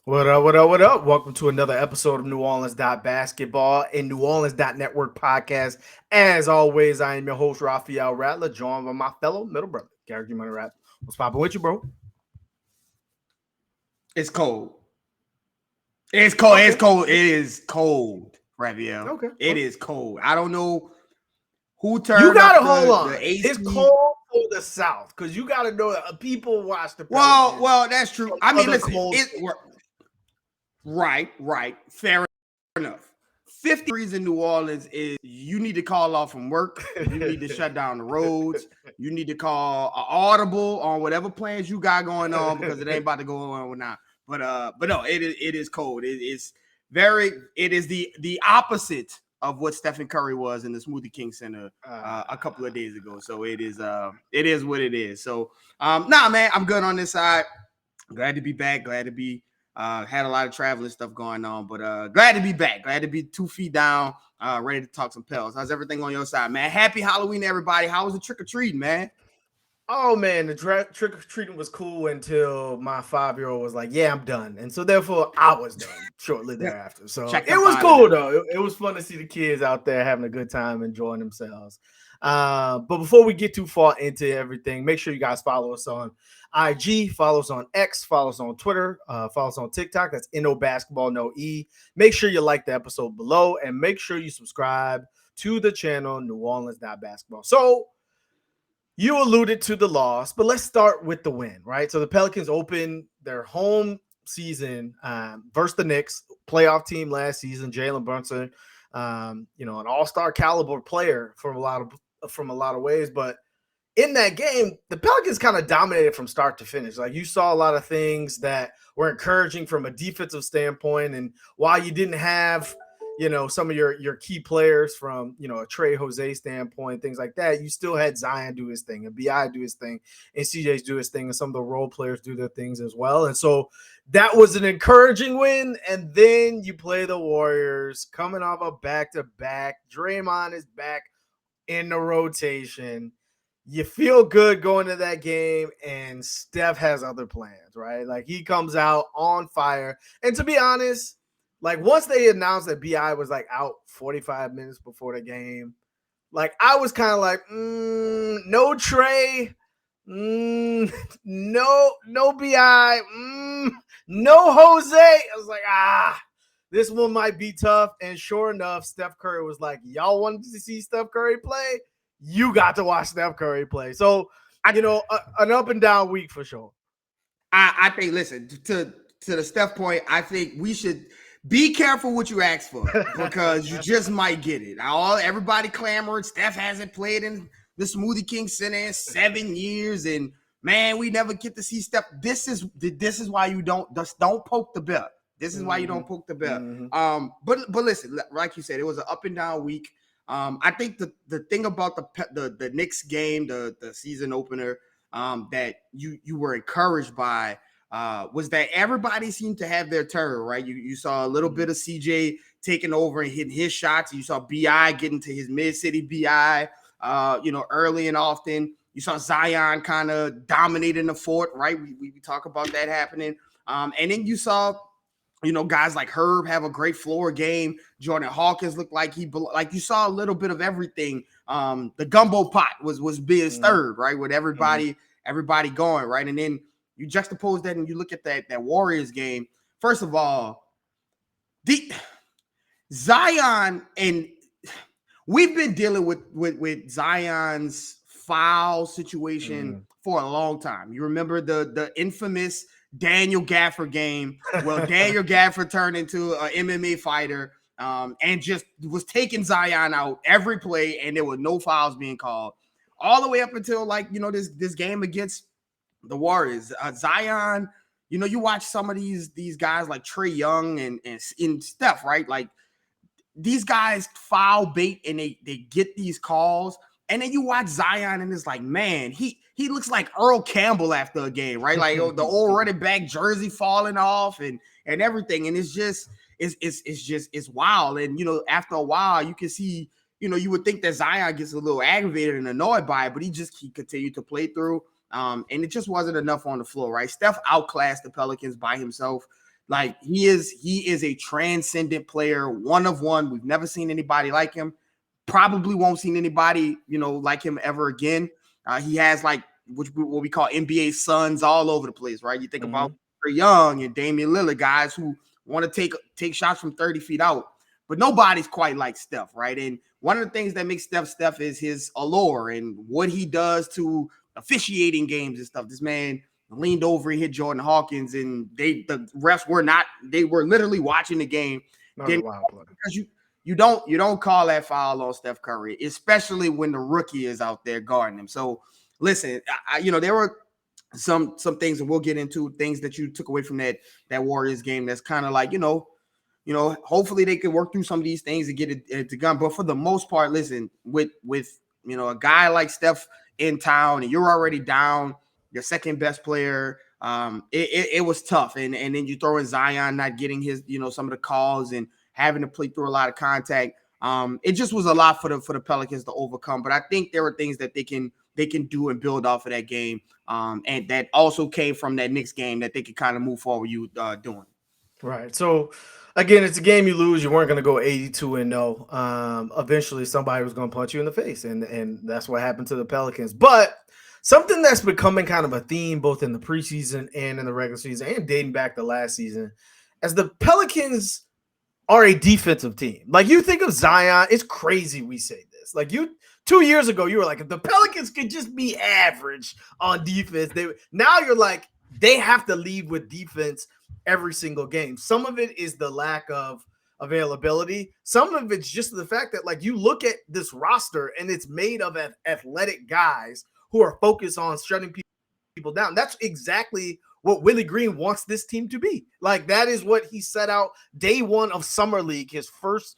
What up, what up, what up? Welcome to another episode of New Orleans Basketball and New Orleans Network podcast. As always, I am your host, Raphael Rattler, joined by my fellow middle brother, Garrick Raphael Rattler. What's poppin' with you, bro? It's cold. It's cold. Okay. It's cold. It is cold, Raphael. Okay. It is cold. I don't know who You turned gotta up hold on. the AC. It's cold for the South because you gotta know that people watch the Pelicans. Well, that's true. I mean, listen. Cold Right. Fair enough. 50 degrees in New Orleans is you need to call off from work. You need to shut down the roads. You need to call an audible on whatever plans you got going on because it ain't about to go on now. But no, it is cold. It is the opposite of what Stephen Curry was in the Smoothie King Center a couple of days ago. So it is what it is. So nah, man, I'm good on this side. Glad to be back. Glad to be had a lot of traveling stuff going on, but glad to be back. Glad to be 2 feet down, ready to talk some Pels. How's everything on your side, man? Happy Halloween, everybody. How was the trick-or-treating, man? Oh man, the trick or treating was cool until my 5-year-old was like, "Yeah, I'm done," and so therefore I was done shortly thereafter. So it was cool though. It was fun to see the kids out there having a good time, enjoying themselves. But before we get too far into everything, make sure you guys follow us on IG, follow us on X, follow us on Twitter, follow us on TikTok. That's No Basketball No E. Make sure you like the episode below, and make sure you subscribe to the channel New Orleans Basketball. So. You alluded to the loss, but let's start with the win, right? So the Pelicans opened their home season versus the Knicks, playoff team last season. Jalen Brunson, an all-star caliber player from a lot of ways. But in that game, the Pelicans kind of dominated from start to finish. Like you saw a lot of things that were encouraging from a defensive standpoint. And while you didn't have some of your key players from, a Trey Jose standpoint, things like that, you still had Zion do his thing and BI do his thing and CJ's do his thing and some of the role players do their things as well. And so that was an encouraging win. And then you play the Warriors coming off a back-to-back. Draymond is back in the rotation. You feel good going to that game, and Steph has other plans, right? Like he comes out on fire. And to be honest, like once they announced that BI was like out 45 minutes before the game, like I was kind of like, no Trey, no BI, no Jose. I was like, this one might be tough. And sure enough, Steph Curry was like, y'all wanted to see Steph Curry play? You got to watch Steph Curry play. So, an up and down week for sure. I think, listen, to the Steph point, I think we should – be careful what you ask for because you just might get it. Everybody clamoring. Steph hasn't played in the Smoothie King Center in 7 years, and man, we never get to see Steph. This is why you don't poke the bear. This is why you don't poke the bear. Mm-hmm. But listen, like you said, it was an up and down week. I think the thing about the Knicks game, the season opener, that you were encouraged by. Was that everybody seemed to have their turn, right? You saw a little bit of CJ taking over and hitting his shots. You saw BI getting to his mid-city BI, early and often. You saw Zion kind of dominating the fort, right? We talk about that happening. And then you saw, guys like Herb have a great floor game. Jordan Hawkins looked like you saw a little bit of everything. The gumbo pot was being stirred, right? With everybody going, right? And then you juxtapose that and you look at that Warriors game. First of all, the Zion, and we've been dealing with Zion's foul situation for a long time. You remember the infamous Daniel Gafford game. Well, Daniel Gafford turned into an MMA fighter and just was taking Zion out every play, and there were no fouls being called all the way up until this game against the Warriors. Zion, you watch some of these guys like Trae Young and Steph, right? Like these guys foul bait and they get these calls, and then you watch Zion and it's like, man, he looks like Earl Campbell after a game, right? Like the old running back jersey falling off and everything, and it's wild. And after a while, you can see, you would think that Zion gets a little aggravated and annoyed by it, but he continued to play through. And it just wasn't enough on the floor, right? Steph outclassed the Pelicans by himself. Like he is a transcendent player, one of one. We've never seen anybody like him. Probably won't see anybody, like him ever again. He has like what we call NBA sons all over the place, right? You think about Trae Young and Damian Lillard, guys who want to take shots from 30 feet out, but nobody's quite like Steph, right? And one of the things that makes Steph is his allure and what he does to officiating games and stuff. This man leaned over and hit Jordan Hawkins, and the refs were literally watching the game. Then, because you don't call that foul on Steph Curry, especially when the rookie is out there guarding him. So listen, there were some things that we'll get into, things that you took away from that Warriors game. That's kind of like, hopefully they can work through some of these things and get it to gun. But for the most part, listen, with a guy like Steph in town and you're already down your second best player, it was tough. And then you throw in Zion not getting his, some of the calls and having to play through a lot of contact. It just was a lot for the Pelicans to overcome. But I think there were things that they can do and build off of that game. And that also came from that Knicks game that they could kind of move forward doing. Right. So again, it's a game you lose. You weren't going to go 82-0. Eventually somebody was going to punch you in the face. And that's what happened to the Pelicans. But something that's becoming kind of a theme both in the preseason and in the regular season and dating back to last season, as the Pelicans are a defensive team. Like, you think of Zion, it's crazy we say this. Like, 2 years ago, you were like, if the Pelicans could just be average on defense, now you're like, they have to lead with defense every single game. Some of it is the lack of availability. Some of it's just the fact that, like, you look at this roster and it's made of athletic guys who are focused on shutting people down. That's exactly what Willie Green wants this team to be. Like, that is what he set out day one of Summer League, his first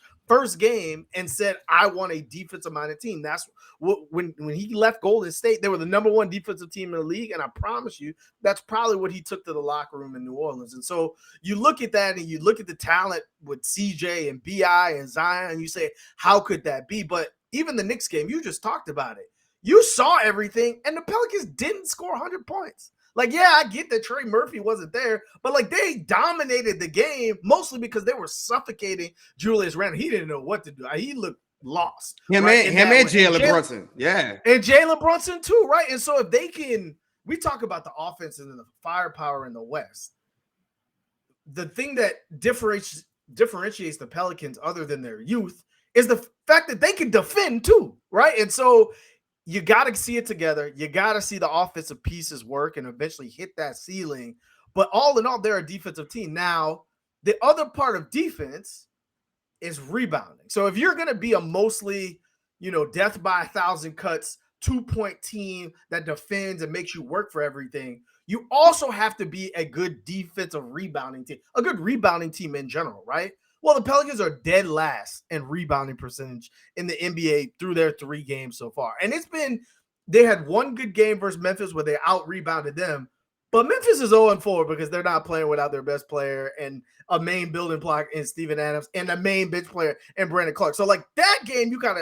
game, and said, I want a defensive-minded team. That's what when he left Golden State, they were the number one defensive team in the league, and I promise you, that's probably what he took to the locker room in New Orleans. And so you look at that, and you look at the talent with CJ and BI and Zion, and you say, how could that be? But even the Knicks game, you just talked about it. You saw everything, and the Pelicans didn't score 100 points. Like, yeah, I get that Trey Murphy wasn't there, but, like, they dominated the game mostly because they were suffocating Julius Randle. He didn't know what to do. He looked lost. Him and Jalen Brunson. Yeah. And Jalen Brunson too, right? And so if they can – we talk about the offense and the firepower in the West. The thing that differentiates the Pelicans other than their youth is the fact that they can defend too, right? And so – you got to see it together. You got to see the offensive pieces work and eventually hit that ceiling. But all in all, they're a defensive team. Now, the other part of defense is rebounding. So if you're going to be a mostly, death by 1,000 cuts, 2-point team that defends and makes you work for everything, you also have to be a good defensive rebounding team, a good rebounding team in general, right? Well, the Pelicans are dead last in rebounding percentage in the NBA through their 3 games so far. And they had one good game versus Memphis where they out-rebounded them. But Memphis is 0-4 because they're not playing without their best player and a main building block in Steven Adams and a main bench player in Brandon Clark. So, like, that game you kind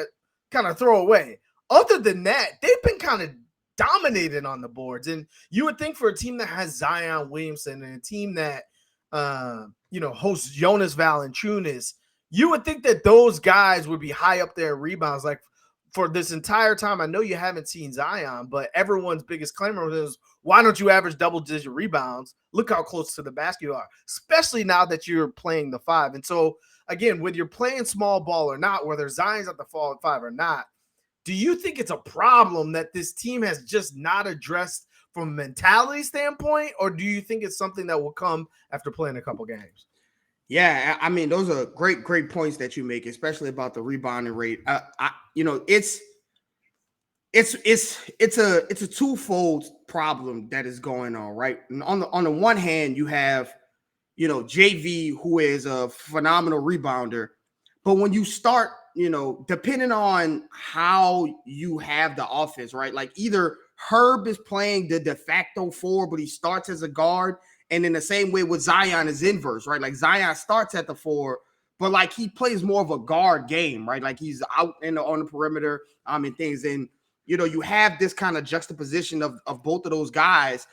of throw away. Other than that, they've been kind of dominated on the boards. And you would think for a team that has Zion Williamson and a team that hosts Jonas Valanciunas, you would think that those guys would be high up there in rebounds. Like, for this entire time, I know you haven't seen Zion, but everyone's biggest claim is, why don't you average double-digit rebounds? Look how close to the basket you are, especially now that you're playing the 5. And so, again, whether you're playing small ball or not, whether Zion's at the 5 or not, do you think it's a problem that this team has just not addressed from a mentality standpoint, or do you think it's something that will come after playing a couple games? Yeah, I mean, those are great points that you make, especially about the rebounding rate. It's a twofold problem that is going on, right? And on the one hand, you have, JV, who is a phenomenal rebounder, but when you start, depending on how you have the offense, right? Like, either Herb is playing the de facto 4, but he starts as a guard. And in the same way with Zion is inverse, right? Like, Zion starts at the 4, but, like, he plays more of a guard game, right? Like, he's out on the perimeter and things. And you have this kind of juxtaposition of both of those guys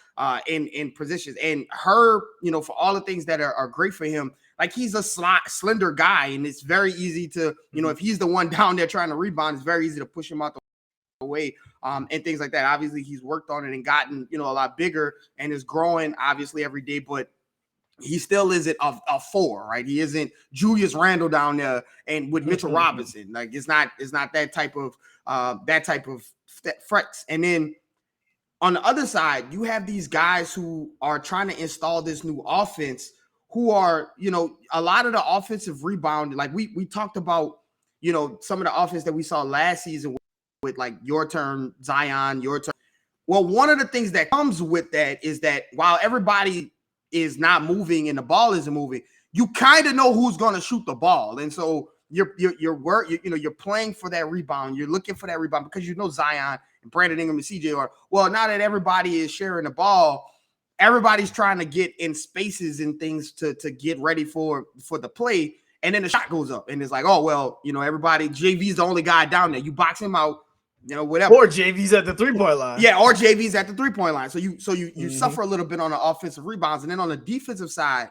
in positions. And her, for all the things that are great for him, like he's a slender guy, and it's very easy to, if he's the one down there trying to rebound, it's very easy to push him out the way and things like that. Obviously, he's worked on it and gotten, a lot bigger and is growing obviously every day, but he still isn't a 4, right? He isn't Julius Randle down there and with Mitchell Robinson. Like it's not that type of threats. And then on the other side, you have these guys who are trying to install this new offense, who are, a lot of the offensive rebound. Like we talked about, some of the offense that we saw last season with like your turn, Zion, your turn. Well, one of the things that comes with that is that while everybody is not moving and the ball isn't moving, you kind of know who's going to shoot the ball. And so you're playing for that rebound. You're looking for that rebound because Zion and Brandon Ingram and CJ are, well, now that everybody is sharing the ball, everybody's trying to get in spaces and things to get ready for the play. And then the shot goes up and it's like, oh, well, everybody, JV's the only guy down there. You box him out, whatever. Or JV's at the 3-point line. Yeah, or JV's at the 3-point line. So you suffer a little bit on the offensive rebounds. And then on the defensive side,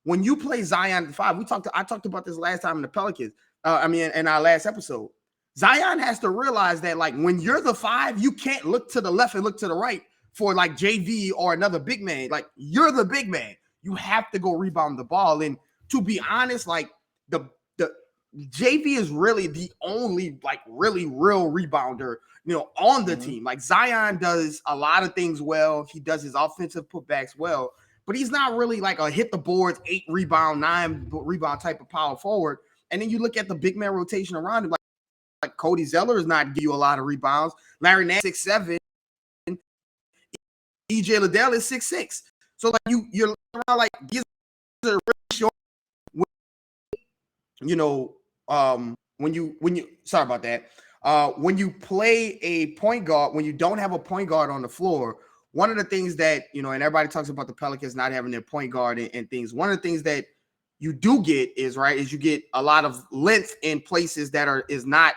when you play Zion at the 5, I talked about this last time in the Pelicans. In our last episode, Zion has to realize that, like, when you're the 5, you can't look to the left and look to the right for like JV or another big man. Like, you're the big man. You have to go rebound the ball. And to be honest, like the JV is really the only like really real rebounder, on the team. Like Zion does a lot of things well. He does his offensive putbacks well, but he's not really like a hit the boards, 8 rebound, 9 rebound type of power forward. And then you look at the big man rotation around him, like Cody Zeller is not give you a lot of rebounds. Larry Nance 6'7", EJ Liddell is 6'6". So like you're around like these are really short. When you sorry about that. When you play a point guard, when you don't have a point guard on the floor, one of the things that, and everybody talks about the Pelicans not having their point guard and things. One of the things that you do get is you get a lot of length in places that is not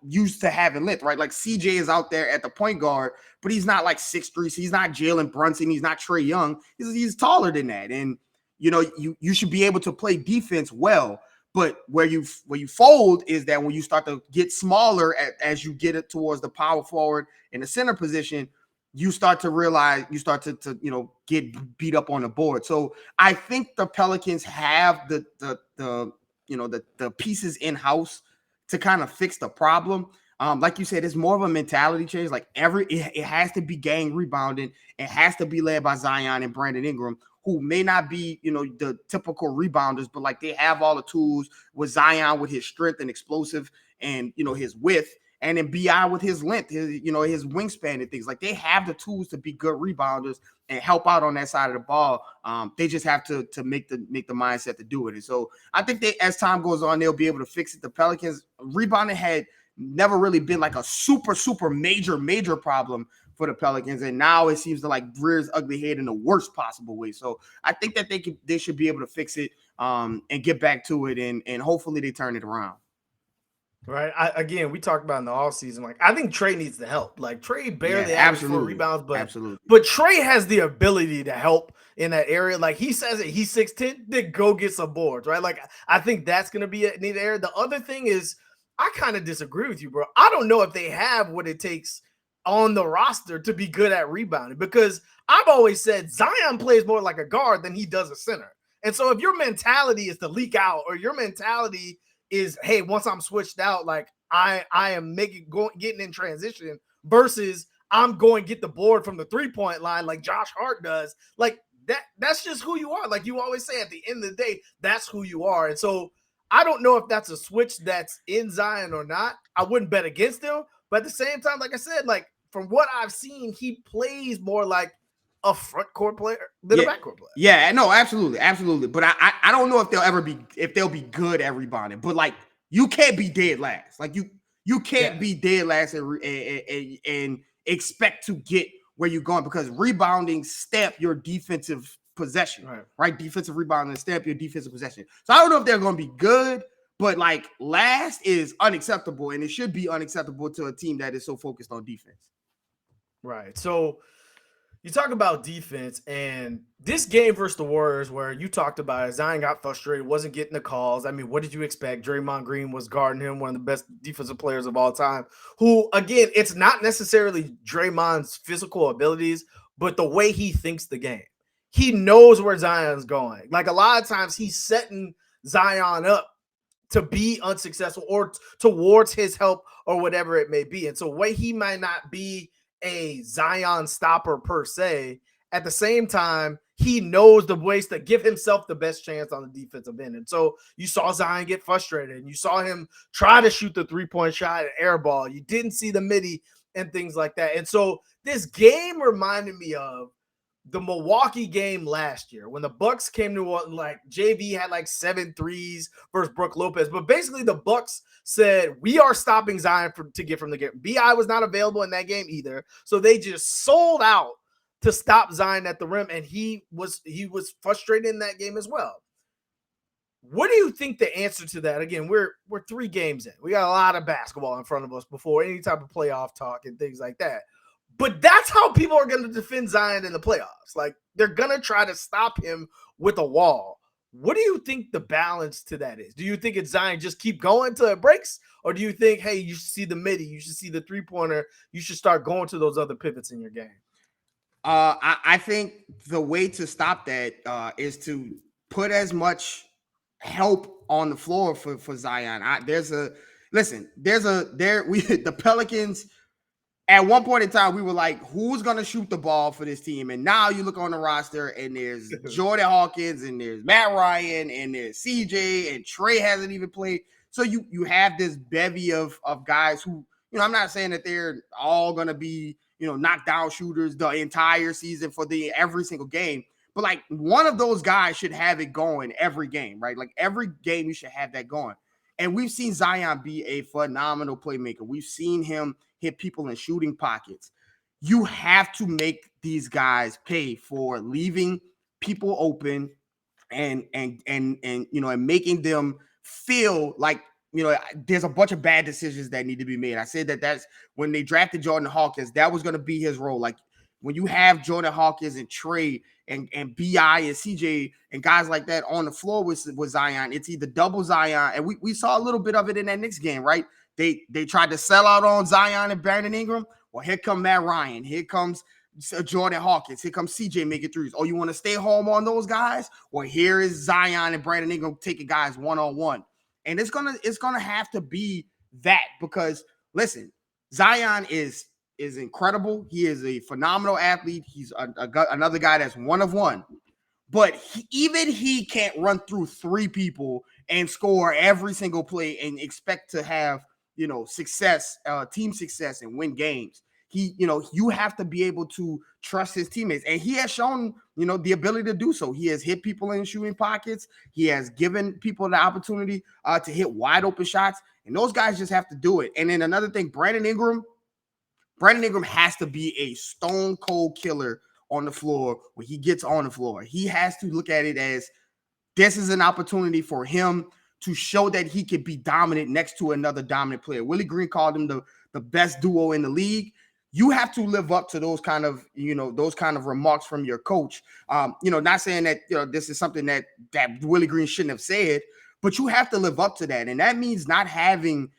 used to having length, right? Like CJ is out there at the point guard, but he's not like 6'3", so he's not Jalen Brunson, he's not Trae Young. He's taller than that. And you should be able to play defense well. But where you fold is that when you start to get smaller as you get it towards the power forward in the center position, you start to realize to get beat up on the board. So I think the Pelicans have the pieces in house to kind of fix the problem. Like you said, it's more of a mentality change. Like it has to be gang rebounding. It has to be led by Zion and Brandon Ingram, who may not be, the typical rebounders, but like they have all the tools with Zion with his strength and explosive and, his width, and then BI with his length, his wingspan and things. Like they have the tools to be good rebounders and help out on that side of the ball. They just have to make the mindset to do it. And so I think as time goes on, they'll be able to fix it. The Pelicans rebounding had never really been like a super, super major problem for the Pelicans, and now it seems to like rear its ugly head in the worst possible way. So I think that they should be able to fix it and get back to it, and hopefully they turn it around. Right. We talked about in the offseason, like I think Trae needs the help. Like Trae barely averaged 4 rebounds, but Trae has the ability to help in that area. Like he says it, he's 6'10", then go get some boards, right? Like I think that's gonna be a neat area. The other thing is I kind of disagree with you, bro. I don't know if they have what it takes on the roster to be good at rebounding, because I've always said Zion plays more like a guard than he does a center. And so if your mentality is to leak out, or your mentality is, hey, once I'm switched out, like I am getting in transition, versus I'm going to get the board from the 3-point line like Josh Hart does, like that's just who you are. Like you always say, at the end of the day, that's who you are. And so I don't know if that's a switch that's in Zion or not. I wouldn't bet against him. But at the same time, like I said, like from what I've seen, he plays more like a front court player than a backcourt player. Yeah, no, absolutely. But I don't know if they'll be good at rebounding. But like you can't be dead last. Like you can't be dead last and expect to get where you're going, because rebounding stamp your defensive possession, right? Defensive rebounding stamp your defensive possession. So I don't know if they're going to be good, But like last is unacceptable, and it should be unacceptable to a team that is so focused on defense. Right. So you talk about defense, and this game versus the Warriors, where you talked about it, Zion got frustrated, wasn't getting the calls. I mean, what did you expect? Draymond Green was guarding him, one of the best defensive players of all time, who, again, it's not necessarily Draymond's physical abilities, but the way he thinks the game. He knows where Zion's going. Like, a lot of times he's setting Zion up to be unsuccessful or towards his help or whatever it may be. And so way he might not be a Zion stopper per se, at the same time, he knows the ways to give himself the best chance on the defensive end. And so you saw Zion get frustrated, and you saw him try to shoot the three-point shot and air ball. You didn't see the midi and things like that. And so this game reminded me of the Milwaukee game last year when the Bucks came to like JV had like 7 threes versus Brook Lopez. But basically the Bucks said, we are stopping Zion to get from the game. BI was not available in that game either. So they just sold out to stop Zion at the rim. And he was frustrated in that game as well. What do you think the answer to that? Again, we're 3 games in. We got a lot of basketball in front of us before any type of playoff talk and things like that. But that's how people are going to defend Zion in the playoffs. Like, they're going to try to stop him with a wall. What do you think the balance to that is? Do you think it's Zion just keep going till it breaks? Or do you think, hey, you should see the midi, you should see the three-pointer, you should start going to those other pivots in your game? I think the way to stop that is to put as much help on the floor for Zion. The Pelicans. At one point in time, we were like, who's going to shoot the ball for this team? And now you look on the roster, and there's Jordan Hawkins, and there's Matt Ryan, and there's CJ, and Trey hasn't even played. So you have this bevy of guys who, I'm not saying that they're all going to be, knockdown shooters the entire season for every single game. But, like, one of those guys should have it going every game, right? Like, every game you should have that going. And we've seen Zion be a phenomenal playmaker. We've seen him hit people in shooting pockets. You have to make these guys pay for leaving people open and making them feel like, there's a bunch of bad decisions that need to be made. I said that's when they drafted Jordan Hawkins, that was going to be his role. Like, when you have Jordan Hawkins and Trey and BI and CJ and guys like that on the floor with Zion, it's either double Zion. And we saw a little bit of it in that Knicks game, right? They tried to sell out on Zion and Brandon Ingram. Well, here comes Matt Ryan. Here comes Jordan Hawkins. Here comes CJ making threes. Oh, you want to stay home on those guys? Well, here is Zion and Brandon Ingram taking guys one-on-one. And it's gonna have to be that, because listen, Zion is incredible. He is a phenomenal athlete. He's another guy that's one of one. But he can't run through 3 people and score every single play and expect to have, success, team success, and win games. You have to be able to trust his teammates. And he has shown, the ability to do so. He has hit people in shooting pockets. He has given people the opportunity to hit wide open shots. And those guys just have to do it. And then another thing, Brandon Ingram has to be a stone cold killer on the floor when he gets on the floor. He has to look at it as this is an opportunity for him to show that he could be dominant next to another dominant player. Willie Green called him the best duo in the league. You have to live up to those kind of remarks from your coach. Not saying that this is something that Willie Green shouldn't have said, but you have to live up to that. And that means not having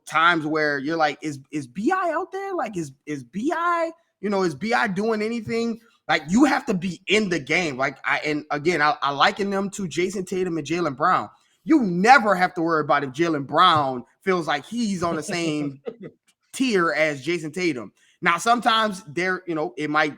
times where you're like, is BI out there? Like, is BI, is BI doing anything? Like, you have to be in the game. Like, I liken them to Jason Tatum and Jaylen Brown. You never have to worry about if Jaylen Brown feels like he's on the same tier as Jason Tatum. Now, sometimes it might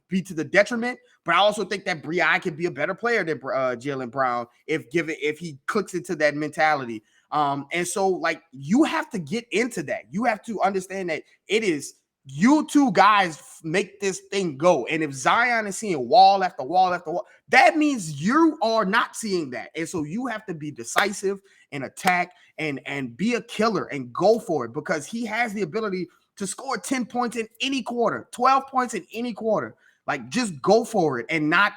be to the detriment, but I also think that BI could be a better player than Jaylen Brown if he clicks into that mentality. And so, like, you have to get into that. You have to understand that it is you two guys make this thing go. And if Zion is seeing wall after wall after wall, that means you are not seeing that. And so you have to be decisive and attack and be a killer and go for it, because he has the ability to score 10 points in any quarter, 12 points in any quarter. Like, just go for it and not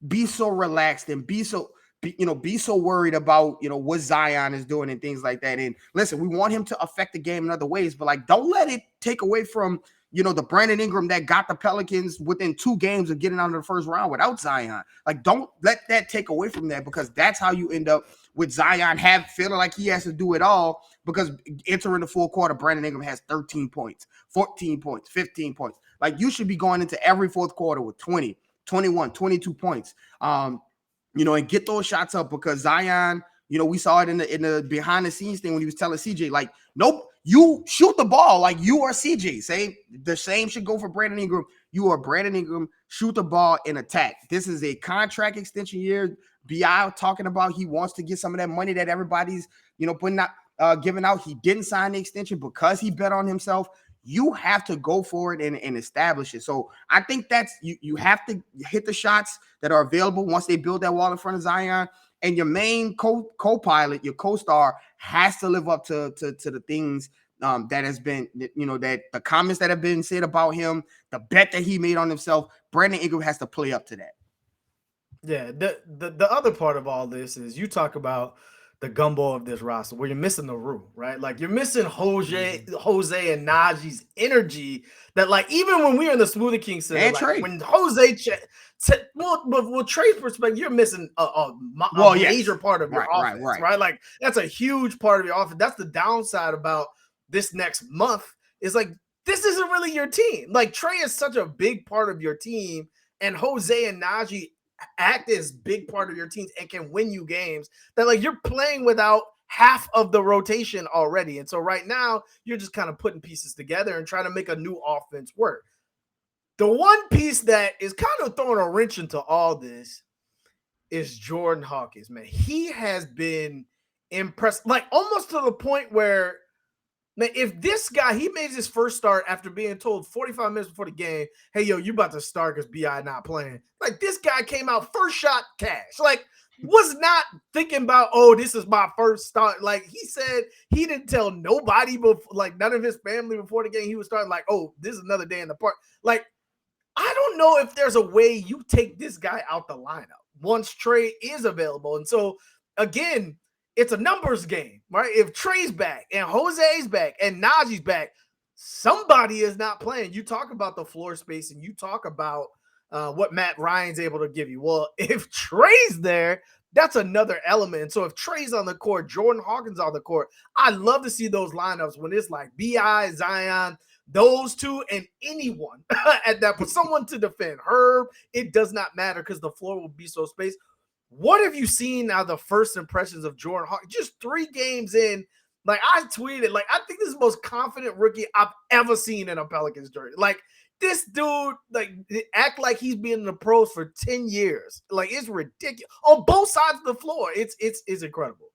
be so relaxed and be so. be so worried about, what Zion is doing and things like that. And listen, we want him to affect the game in other ways, but like, don't let it take away from, the Brandon Ingram that got the Pelicans within 2 games of getting out of the first round without Zion. Like, don't let that take away from that, because that's how you end up with Zion feeling like he has to do it all, because entering the full quarter, Brandon Ingram has 13 points, 14 points, 15 points. Like, you should be going into every fourth quarter with 20, 21, 22 points. And get those shots up, because Zion, we saw it in the behind the scenes thing when he was telling CJ, like, nope, you shoot the ball like you are CJ. The same should go for Brandon Ingram. You are Brandon Ingram, shoot the ball and attack. This is a contract extension year. BI talking about he wants to get some of that money that everybody's, putting out, giving out. He didn't sign the extension because he bet on himself. You have to go for it and establish it. So I think that's you have to hit the shots that are available once they build that wall in front of Zion. And your main co-pilot, your co-star, has to live up to the things that has been, that the comments that have been said about him, the bet that he made on himself. Brandon Ingram has to play up to that. Yeah, the other part of all this is you talk about the gumbo of this roster where you're missing the root, right? Like, you're missing Jose and Najee's energy that, like, even when we were in the Smoothie King Center, like, when Jose well, Trey's perspective, you're missing a major part of your offense, right? Like, that's a huge part of your offense. That's the downside about this next month, is like, this isn't really your team. Like, Trey is such a big part of your team, and Jose and Najee act as big part of your teams and can win you games, that like you're playing without half of the rotation already. And so right now you're just kind of putting pieces together and trying to make a new offense work. The one piece that is kind of throwing a wrench into all this is Jordan Hawkins, man. He has been impressed, like almost to the point where, man, if this guy, he made his first start after being told 45 minutes before the game, hey, yo, you about to start because B.I. not playing. Like, this guy came out first shot cash. Like, was not thinking about, oh, this is my first start. Like, he said he didn't tell nobody, before, like none of his family before the game. He was starting like, oh, this is another day in the park. Like, I don't know if there's a way you take this guy out the lineup once Trey is available. And so, again, it's a numbers game, right? If Trey's back and Jose's back and Najee's back, somebody is not playing. You talk about the floor space and you talk about what Matt Ryan's able to give you. Well, if Trey's there, that's another element. So if Trey's on the court, Jordan Hawkins on the court, I love to see those lineups when it's like B.I., Zion, those two, and anyone at that point, someone to defend. Herb, it does not matter because the floor will be so spaced. What have you seen now, the first impressions of Jordan Hawkins? Just 3 games in, like I tweeted, like I think this is the most confident rookie I've ever seen in a Pelicans jersey. Like, this dude, like, act like he's been in the pros for 10 years. Like, it's ridiculous on both sides of the floor. It's incredible.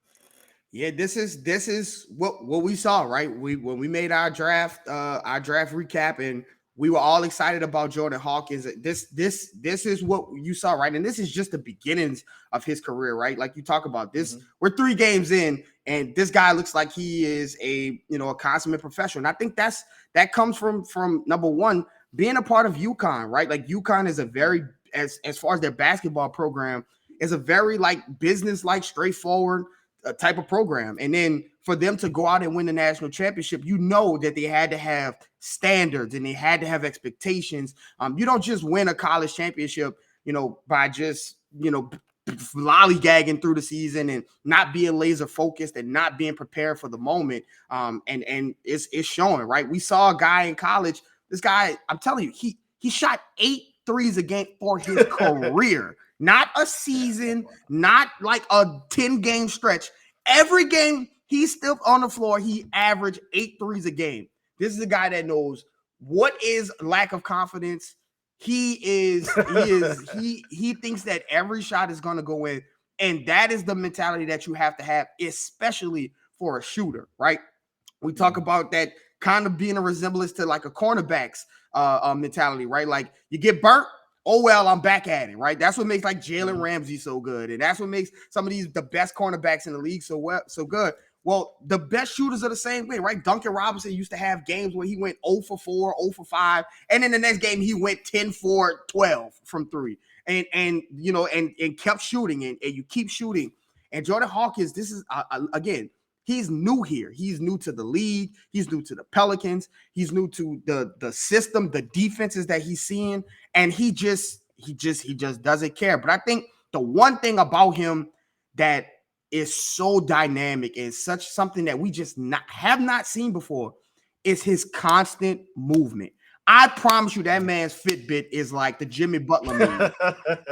Yeah, this is what we saw, right? When we made our draft recap, and we were all excited about Jordan Hawkins. This is what you saw, right? And this is just the beginnings of his career, right? Like you talk about this, we're 3 games in, and this guy looks like he is a consummate professional. And I think that comes from number one, being a part of UConn, right? Like UConn is a very, as far as their basketball program, is a very like business-like, straightforward type of program. And then for them to go out and win the national championship, that they had to have standards and they had to have expectations. You don't just win a college championship, by just, lollygagging through the season and not being laser focused and not being prepared for the moment. And it's showing, right? We saw a guy in college. This guy, I'm telling you, he shot 8 threes a game for his career. Not a season, not like a 10-game stretch. Every game he's still on the floor, he averaged 8 threes a game. This is a guy that knows what is lack of confidence. He thinks that every shot is going to go in. And that is the mentality that you have to have, especially for a shooter, right? We talk about that kind of being a resemblance to like a cornerback's mentality, right? Like, you get burnt, oh, well, I'm back at it, right? That's what makes like Jalen Ramsey so good. And that's what makes some of the best cornerbacks in the league so good. Well, the best shooters are the same way, right? Duncan Robinson used to have games where he went 0 for 4, 0 for 5. And then the next game, he went 10 for 12 from 3. and you know, and kept shooting, and you keep shooting. And Jordan Hawkins, this is again, he's new here. He's new to the league. He's new to the Pelicans. He's new to the system, the defenses that he's seeing, and he just doesn't care. But I think the one thing about him that is so dynamic and such something that we just have not seen before is his constant movement. I promise you that man's Fitbit is like the Jimmy Butler meme.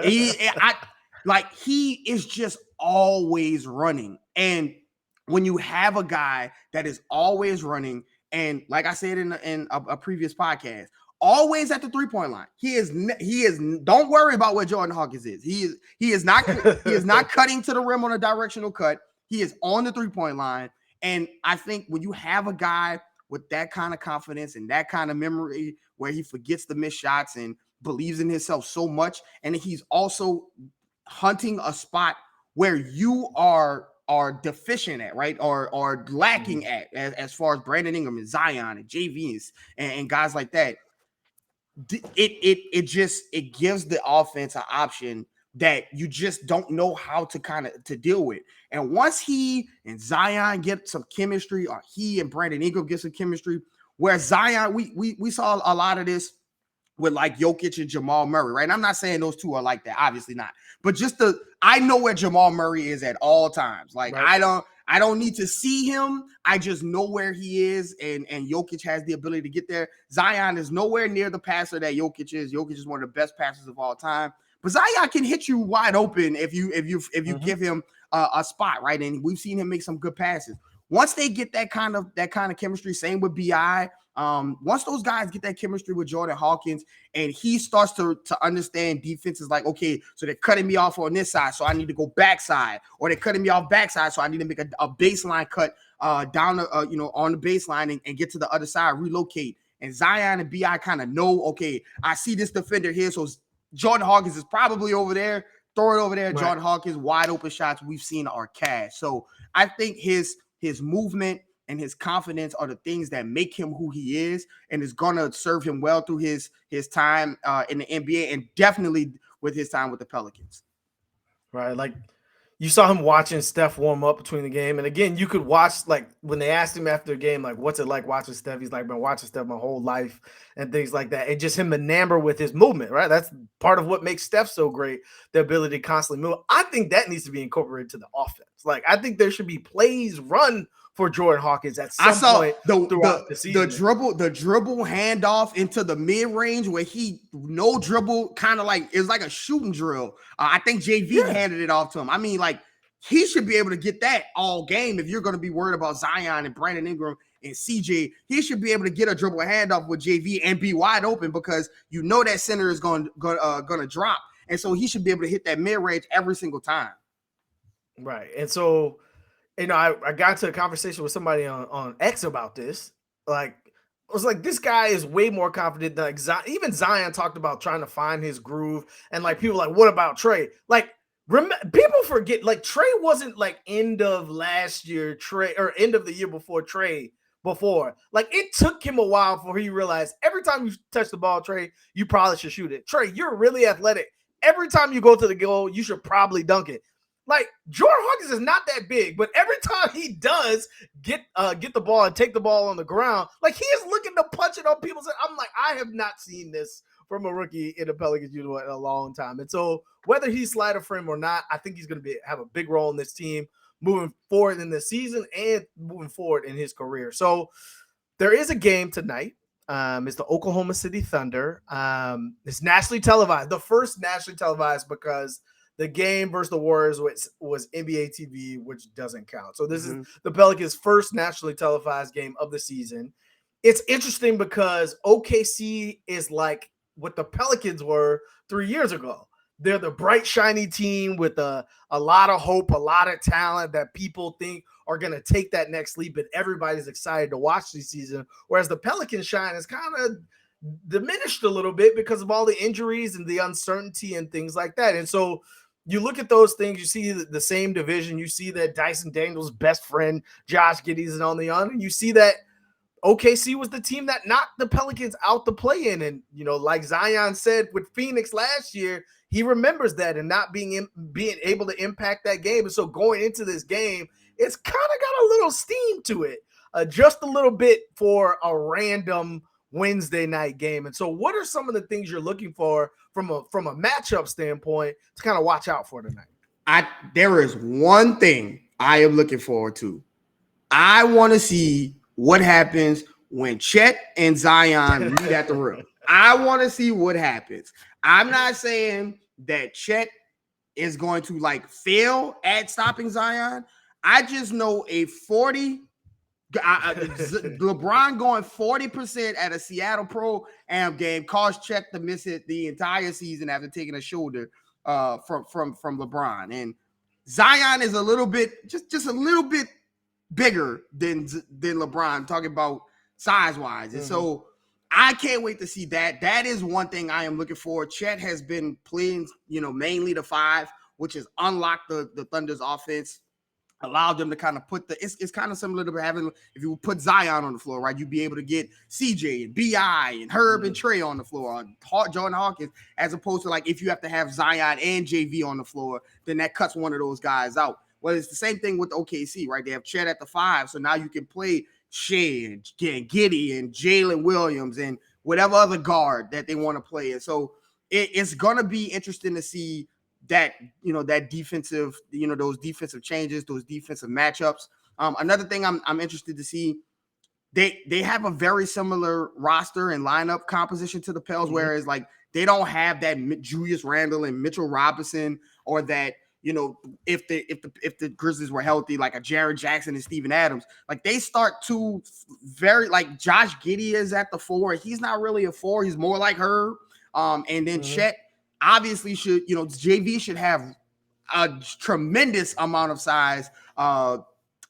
He is just always running. And when you have a guy that is always running, and like I said in a previous podcast, always at the 3-point line. He is. Don't worry about what Jordan Hawkins is. He is not cutting to the rim on a directional cut. He is on the 3-point line. And I think when you have a guy with that kind of confidence and that kind of memory, where he forgets the missed shots and believes in himself so much, and he's also hunting a spot where you are deficient at, right, or lacking at, as far as Brandon Ingram and Zion and JV and guys like that. It gives the offense an option that you just don't know how to deal with. And once he and Zion get some chemistry, or he and Brandon Ingram get some chemistry, where Zion, we saw a lot of this with like Jokic and Jamal Murray, right? And I'm not saying those two are like that, obviously not. But I know where Jamal Murray is at all times. Like, right. I don't need to see him. I just know where he is, and Jokic has the ability to get there. Zion is nowhere near the passer that Jokic is. Jokic is one of the best passers of all time. But Zion can hit you wide open if you give him a spot, right? And we've seen him make some good passes. Once they get that kind of chemistry, same with BI. Once those guys get that chemistry with Jordan Hawkins, and he starts to understand defenses, like, okay, so they're cutting me off on this side, so I need to go backside, or they're cutting me off backside, so I need to make a baseline cut down on the baseline and get to the other side, relocate. And Zion and BI kind of know, okay, I see this defender here, so Jordan Hawkins is probably over there. Throw it over there. Right. Jordan Hawkins, wide open shots we've seen are cash. So I think his movement and his confidence are the things that make him who he is, and is going to serve him well through his time in the NBA, and definitely with his time with the Pelicans. Right. Like, you saw him watching Steph warm up between the game. And again, you could watch, like, when they asked him after the game, like, what's it like watching Steph? He's like, been watching Steph my whole life and things like that. And just him enamored with his movement, right? That's part of what makes Steph so great, the ability to constantly move. I think that needs to be incorporated to the offense. Like, I think there should be plays run for Jordan Hawkins at some point throughout the season. The dribble handoff into the mid-range where he no dribble, kind of like, it's like a shooting drill. I think JV handed it off to him. I mean, like, he should be able to get that all game. If you're going to be worried about Zion and Brandon Ingram and CJ, he should be able to get a dribble handoff with JV and be wide open, because you know that center is going to drop. And so he should be able to hit that mid-range every single time. Right. And so, you know, I got to a conversation with somebody on X about this. Like, I was like, this guy is way more confident than, like, Zion. Even Zion talked about trying to find his groove. And, like, people like, what about Trey? Like, people forget, like, Trey wasn't like end of last year Trey, or end of the year before Trey before. Like, it took him a while before he realized every time you touch the ball, Trey, you probably should shoot it. Trey, you're really athletic. Every time you go to the goal, you should probably dunk it. Like, Jordan Hawkins is not that big, but every time he does get the ball and take the ball on the ground, like, he is looking to punch it on people's head. I'm like, I have not seen this from a rookie in the Pelicans in a long time. And so whether he's slider frame or not, I think he's going to have a big role in this team moving forward in the season and moving forward in his career. So there is a game tonight. It's the Oklahoma City Thunder. It's nationally televised, the first nationally televised, because the game versus the Warriors was NBA TV, which doesn't count. So this is the Pelicans' first nationally televised game of the season. It's interesting because OKC is like what the Pelicans were 3 years ago. They're the bright, shiny team with a lot of hope, a lot of talent that people think are going to take that next leap, and everybody's excited to watch this season. Whereas the Pelicans' shine is kind of diminished a little bit because of all the injuries and the uncertainty and things like that. And so you look at those things, you see the same division, you see that Dyson Daniels' best friend, Josh Giddey, is on the under, and you see that OKC was the team that knocked the Pelicans out the play-in. And, you know, like Zion said with Phoenix last year, he remembers that and not being able to impact that game. And so going into this game, it's kind of got a little steam to it, just a little bit for a random Wednesday night game. And so what are some of the things you're looking for from a matchup standpoint to kind of watch out for tonight? There is one thing I am looking forward to. I want to see what happens when Chet and Zion meet at the rim. I want to see what happens. I'm not saying that Chet is going to like fail at stopping Zion. I just know a 40 LeBron going 40% at a Seattle Pro Am game caused Chet to miss it the entire season after taking a shoulder from LeBron. And Zion is a little bit, just a little bit bigger than LeBron, talking about size-wise. And so I can't wait to see that. That is one thing I am looking for. Chet has been playing, mainly the 5, which has unlocked the Thunder's offense, allowed them to kind of put it's kind of similar to having, if you put Zion on the floor, right? You'd be able to get CJ and BI and Herb and Trey on the floor, Jordan Hawkins, as opposed to like if you have to have Zion and JV on the floor, then that cuts one of those guys out. Well, it's the same thing with OKC, right? They have Chet at the 5, so now you can play Shea and Giddey and Jalen Williams and whatever other guard that they want to play. And so it's going to be interesting to see that, that defensive, those defensive changes, those defensive matchups. Another thing I'm interested to see, they have a very similar roster and lineup composition to the Pels, whereas like they don't have that Julius Randle and Mitchell Robinson, or that, if the Grizzlies were healthy, like a Jaren Jackson and Steven Adams, like they start two very, like Josh Giddey is at the 4. He's not really a 4. He's more like her. And then Chet obviously should, JV should have a tremendous amount of size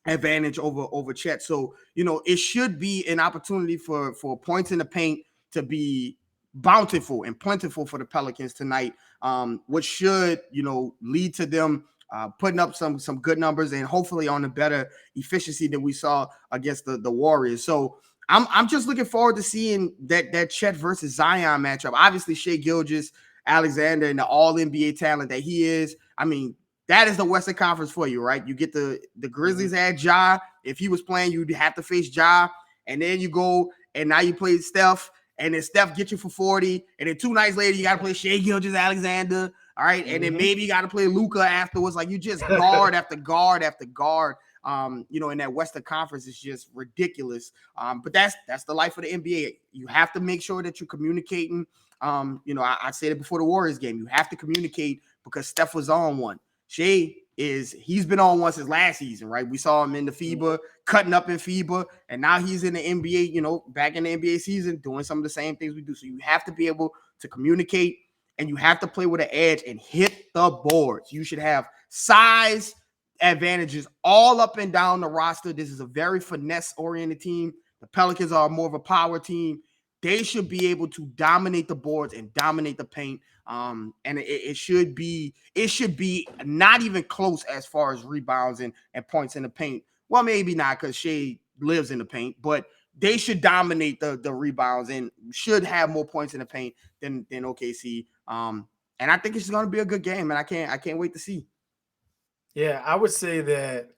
advantage over Chet. So, it should be an opportunity for points in the paint to be bountiful and plentiful for the Pelicans tonight, which should, lead to them putting up some good numbers and hopefully on a better efficiency than we saw against the Warriors. So I'm just looking forward to seeing that Chet versus Zion matchup. Obviously, Shai Gilgeous-Alexander and the all-NBA talent that he is. I mean, that is the Western Conference for you, right? You get the Grizzlies had Ja. If he was playing, you'd have to face Ja. And then you go and now you play Steph. And then Steph gets you for 40. And then 2 nights later, you got to play Shai Gilgeous-Alexander. All right. And then maybe you got to play Luka afterwards. Like you just guard after guard after guard. In that Western Conference is just ridiculous. But that's the life of the NBA. You have to make sure that you're communicating. I said it before the Warriors game. You have to communicate because Steph was on one. Shai he's been on one since last season, right? We saw him in the FIBA, cutting up in FIBA, and now he's in the NBA, back in the NBA season, doing some of the same things we do. So you have to be able to communicate, and you have to play with an edge and hit the boards. You should have size advantages all up and down the roster. This is a very finesse-oriented team. The Pelicans are more of a power team. They should be able to dominate the boards and dominate the paint. And it should be not even close as far as rebounds and points in the paint. Well, maybe not because Shai lives in the paint, but they should dominate the rebounds and should have more points in the paint than OKC. And I think it's going to be a good game, and I can't wait to see. Yeah, I would say that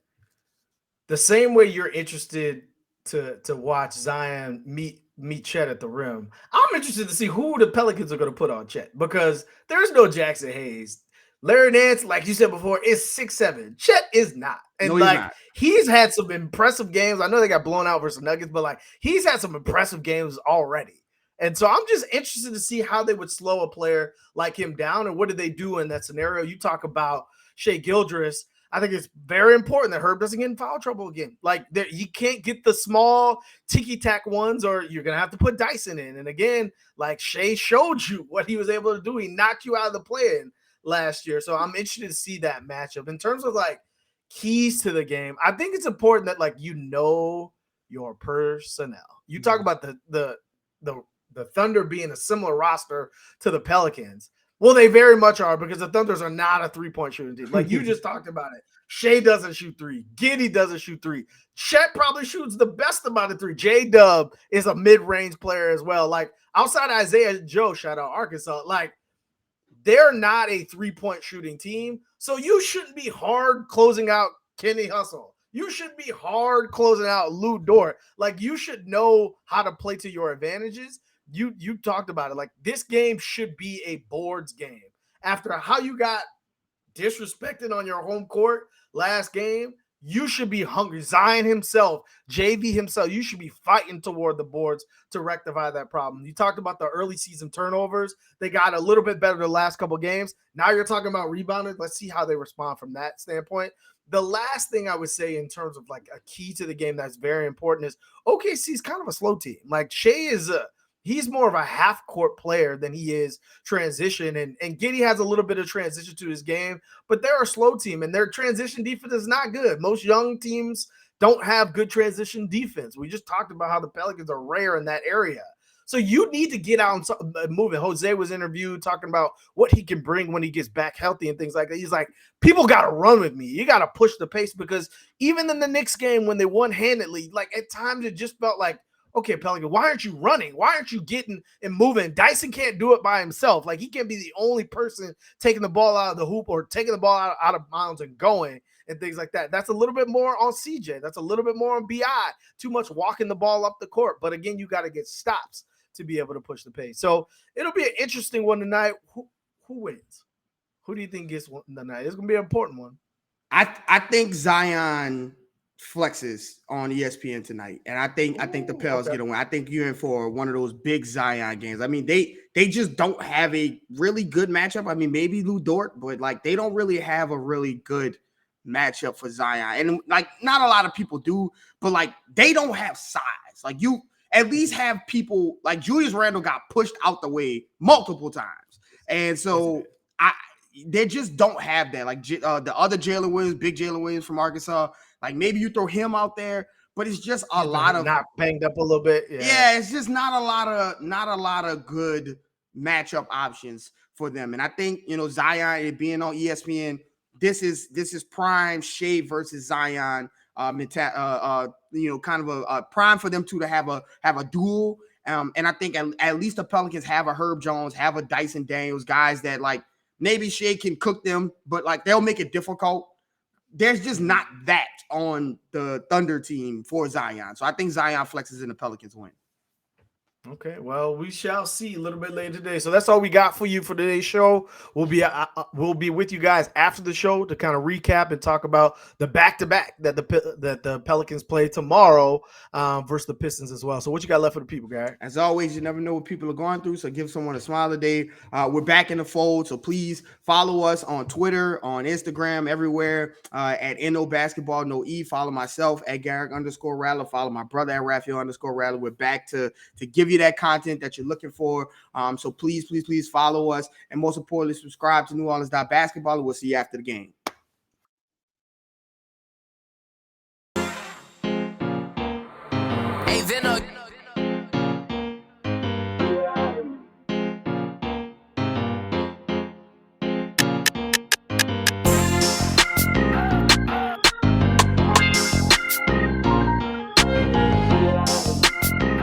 the same way you're interested to watch Zion meet Chet at the rim, I'm interested to see who the Pelicans are going to put on Chet, because there's no Jackson Hayes. Larry Nance, like you said before, is 6'7". Chet is not. And no, he's had some impressive games. I know they got blown out versus the Nuggets, but he's had some impressive games already. And so I'm just interested to see how they would slow a player like him down, and what do they do in that scenario. You talk about Shai Gilgeous. I think it's very important that Herb doesn't get in foul trouble again. You can't get the small ticky-tack ones, or you're going to have to put Dyson in. And again, Shai showed you what he was able to do. He knocked you out of the play-in last year. So I'm interested to see that matchup. In terms of keys to the game, I think it's important that your personnel. You talk about the Thunder being a similar roster to the Pelicans. Well, they very much are, because the Thunders are not a three-point shooting team. Like you just talked about it. Shai doesn't shoot 3. Giddey doesn't shoot 3. Chet probably shoots the best amount of 3. J-Dub is a mid-range player as well. Outside of Isaiah Joe, shout out Arkansas, they're not a 3-point shooting team. So you shouldn't be hard closing out Kenny Hustle. You should be hard closing out Lou Dort. Like, you should know how to play to your advantages. You talked about it. Like, this game should be a boards game. After how you got disrespected on your home court last game, you should be hungry. Zion himself, JV himself, you should be fighting toward the boards to rectify that problem. You talked about the early season turnovers. They got a little bit better the last couple games. Now you're talking about rebounding. Let's see how they respond from that standpoint. The last thing I would say in terms of like a key to the game that's very important is OKC is kind of a slow team. Like, Shea is he's more of a half-court player than he is transition. And Giddey has a little bit of transition to his game, but they're a slow team, and their transition defense is not good. Most young teams don't have good transition defense. We just talked about how the Pelicans are rare in that area. So you need to get out and move it. Jose was interviewed talking about what he can bring when he gets back healthy and things like that. He's like, people got to run with me. You got to push the pace, because even in the Knicks game when they won handedly, like at times it just felt like, okay, Pelican, why aren't you running? Why aren't you getting and moving? Dyson can't do it by himself. Like, he can't be the only person taking the ball out of the hoop or taking the ball out of bounds and going and things like that. That's a little bit more on CJ. That's a little bit more on BI. Too much walking the ball up the court. But again, you got to get stops to be able to push the pace. So it'll be an interesting one tonight. Who wins? Who do you think gets one tonight? It's going to be an important one. I think Zion flexes on ESPN tonight, and I think the Pels get a win. I think you're in for one of those big Zion games. I mean, they just don't have a really good matchup. I mean, maybe Lou Dort, but like they don't really have a really good matchup for Zion. And like not a lot of people do, but like they don't have size. Like you at least have people like Julius Randle got pushed out the way multiple times, and so they just don't have that. Like the other Jalen Williams, big Jalen Williams from Arkansas. Like maybe you throw him out there, but it's just a lot of not banged up a little bit. Yeah, it's just not a lot of good matchup options for them. And I think, you know, Zion being on ESPN, this is prime Shea versus Zion, you know, kind of a prime for them two to have a duel. And I think at least the Pelicans have a Herb Jones, have a Dyson Daniels, guys that like maybe Shea can cook them, but like they'll make it difficult. There's just not that on the Thunder team for Zion. So I think Zion flexes in the Pelicans win. Okay, well, we shall see a little bit later today. So that's all we got for you for today's show. We'll be with you guys after the show to kind of recap and talk about the back-to-back that the Pelicans play tomorrow versus the Pistons as well. So what you got left for the people, Garrick? As always, you never know what people are going through, so give someone a smile today. We're back in the fold, so please follow us on Twitter, on Instagram, everywhere at NO Basketball, no E. Follow myself at Garrick_Rattler. Follow my brother at Raphael_Rattler. We're back to give you that content that you're looking for. So please follow us. And most importantly, subscribe to New Orleans Basketball. And we'll see you after the game.